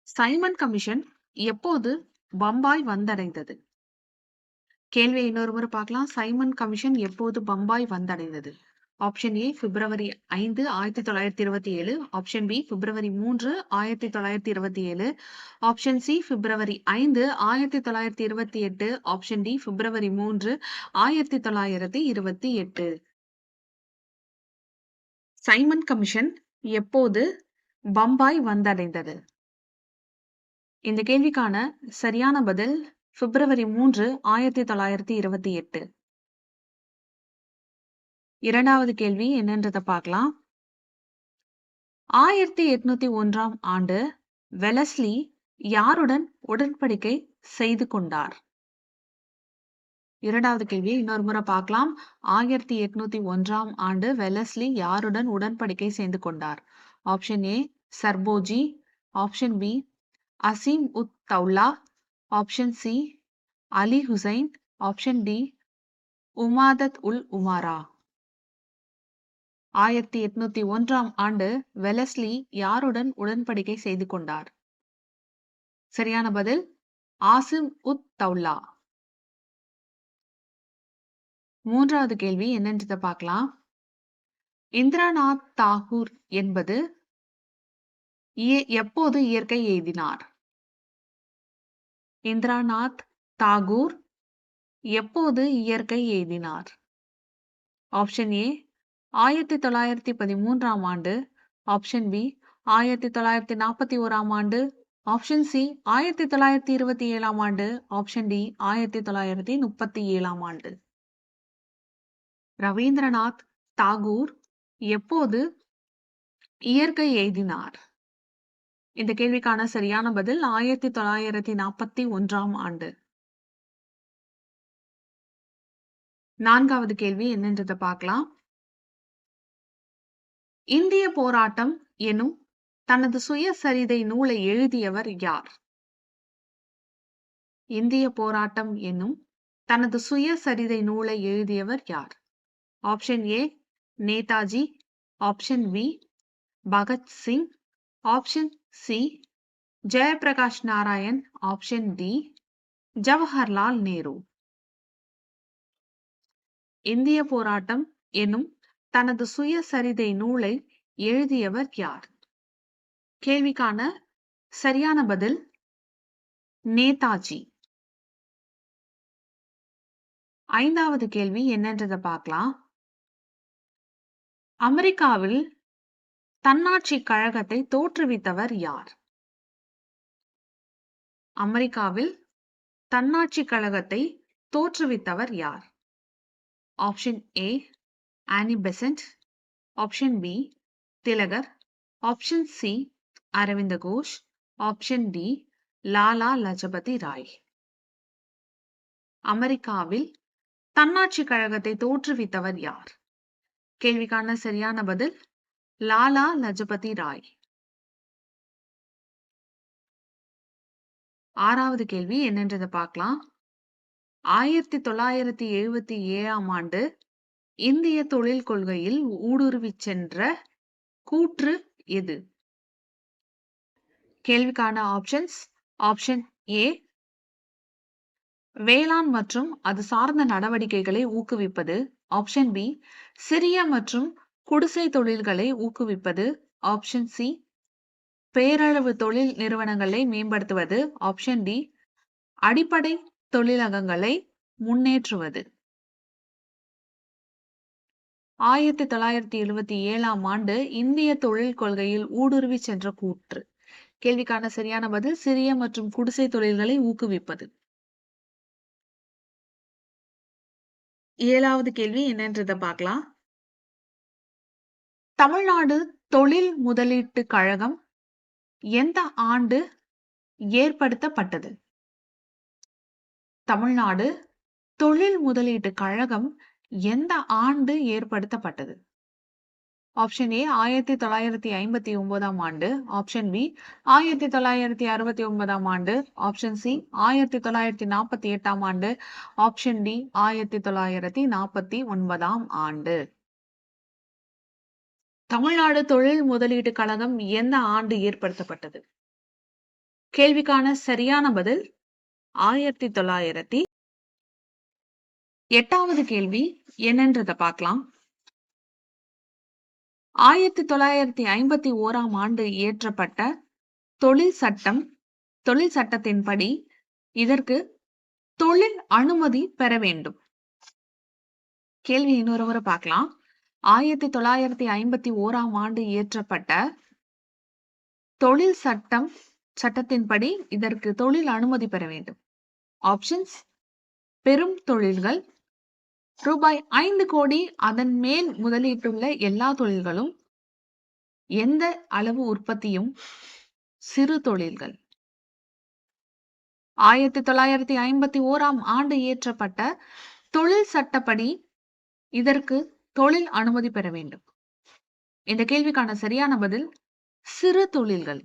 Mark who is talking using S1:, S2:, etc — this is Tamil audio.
S1: சைமன் கமிஷன் எப்போது பம்பாய் வந்தடைந்தது? கேள்வியை இன்னொரு முறை பார்க்கலாம். சைமன் கமிஷன் எப்போது பம்பாய் வந்தடைந்தது? Option A February 5, 1927. Option B February 3, 1927. Option C February 5, 1928. Option D February 3, 1928. Simon commission எப்போது பம்பாய் வந்தடைந்தது? இந்த கேள்விக்கான சரியான பதில் பிப்ரவரி 3, 1928. இரண்டாவது கேள்வி என்னன்றத பார்க்கலாம். 1801ஆம் ஆண்டு வெலஸ்லி யாருடன் உடன்படிக்கை செய்து கொண்டார்? இரண்டாவது கேள்வியை இன்னொரு முறை பார்க்கலாம். 1801ஆம் ஆண்டு வெலஸ்லி யாருடன் உடன்படிக்கை செய்து கொண்டார்? Option A Serfoji, option B Azim ud Daula, option C Ali Hussain, option D Umdat ul Umara. 1801ஆம் ஆண்டு வெலஸ்லி யாருடன் உடன்படிக்கை செய்து கொண்டார்? சரியான பதில் ஆசிம் உத் தௌலா. மூன்றாவது கேள்வி என்னன்றதை பார்க்கலாம். இந்திரநாத் தாகூர் என்பது எப்போது இயற்கை எய்தினார்? இந்திரநாத் தாகூர் எப்போது இயற்கை எய்தினார்? ஆப்ஷன் ஏ 1913ஆம் ஆண்டு, ஆப்ஷன் பி 1941ஆம் ஆண்டு, ஆப்ஷன் சி 1927ஆம் ஆண்டு, ஆப்ஷன் டி 1937ஆம் ஆண்டு. ரவீந்திரநாத் தாகூர் எப்போது இயற்கை எய்தினார்? இந்த கேள்விக்கான சரியான பதில் 1941ஆம் ஆண்டு. நான்காவது கேள்வி என்னன்றதை பார்க்கலாம். இந்திய போராட்டம் எனும் தனது சுயசரிதை நூலை எழுதியவர் யார்? இந்திய போராட்டம் எனும் தனது சுயசரிதை நூலை எழுதியவர் யார்? Option A Netaji, option B Bhagat Singh, option C Jayaprakash Narayan, option D Jawaharlal Nehru. இந்திய போராட்டம் எனும் தனது சுயசரிதை நூலை எழுதியவர் யார்? கேள்விக்கான சரியான பதில் நேதாஜி. ஐந்தாவது கேள்வி என்னன்றதை பார்க்கலாம். அமெரிக்காவில் தன்னாட்சி கழகத்தை தோற்றுவித்தவர் யார்? அமெரிக்காவில் தன்னாட்சி கழகத்தை தோற்றுவித்தவர் யார்? Option A Annie Besant, option B Tilak, option C Aurobindo Ghosh, option D Lala Lajpat Rai. அமெரிக்காவில் தன்னாட்சி கழகத்தை தோற்றுவித்தவர் யார்? கேள்விக்கான சரியான பதில் லாலா லஜபதி ராய். ஆறாவது கேள்வி என்னன்றதை பார்க்கலாம். 1977ஆம் ஆண்டு இந்திய தொழில் கொள்கையில் ஊடுருவிச் சென்ற கூற்று எது? கேள்விக்கான ஆப்ஷன்ஸ். ஆப்ஷன் ஏ வேளாண் மற்றும் அது சார்ந்த நடவடிக்கைகளை ஊக்குவிப்பது, ஆப்ஷன் பி சிறிய மற்றும் குடிசை தொழில்களை ஊக்குவிப்பது, ஆப்ஷன் சி பேரளவு தொழில் நிறுவனங்களை மேம்படுத்துவது, ஆப்ஷன் டி அடிப்படை தொழிலகங்களை முன்னேற்றுவது. 1977ஆம் ஆண்டு இந்திய தொழில் கொள்கையில் ஊடுருவி சென்ற கூற்று. கேள்விக்கான சரியான பதில் சிறிய மற்றும் குடிசை தொழில்களை ஊக்குவிப்பது. ஏழாவது கேள்வி என்னன்றதை பார்க்கலாம். தமிழ்நாடு தொழில் முதலீட்டு கழகம் எந்த ஆண்டு ஏற்படுத்தப்பட்டது? தமிழ்நாடு தொழில் முதலீட்டு கழகம் எந்த ஆண்டு ஏற்படுத்தப்பட்டது? ஆப்ஷன் ஏ 1959ஆம் ஆண்டு, ஆப்ஷன் பி 1969ஆம் ஆண்டு, ஆப்ஷன் சி 1948ஆம் ஆண்டு, ஆப்ஷன் டி 1949ஆம் ஆண்டு. தமிழ்நாடு தொழில் முதலீட்டு கழகம் எந்த ஆண்டு ஏற்படுத்தப்பட்டது? கேள்விக்கான சரியான பதில் 1900. 8வது கேள்வி என்னன்றத பார்க்கலாம். 1951ஆம் ஆண்டு இயற்றப்பட்ட தொழில் சட்டத்தின்படி இதற்கு தொழில் அனுமதி பெற வேண்டும். கேள்வி இன்னொரு முறை பார்க்கலாம். 1951ஆம் ஆண்டு இயற்றப்பட்ட தொழில் சட்டத்தின்படி இதற்கு தொழில் அனுமதி பெற வேண்டும். ஆப்ஷன்ஸ்: பெரும் தொழில்கள், ரூபாய் 5 கோடி அதன் மேல் முதலீட்டுள்ள எல்லா தொழில்களும், எந்த அளவு உற்பத்தியும், சிறு தொழில்கள். 1951ஆம் ஆண்டு இயற்றப்பட்ட தொழில் சட்டப்படி இதற்கு தொழில் அனுமதி பெற வேண்டும். இந்த கேள்விக்கான சரியான பதில் சிறு தொழில்கள்.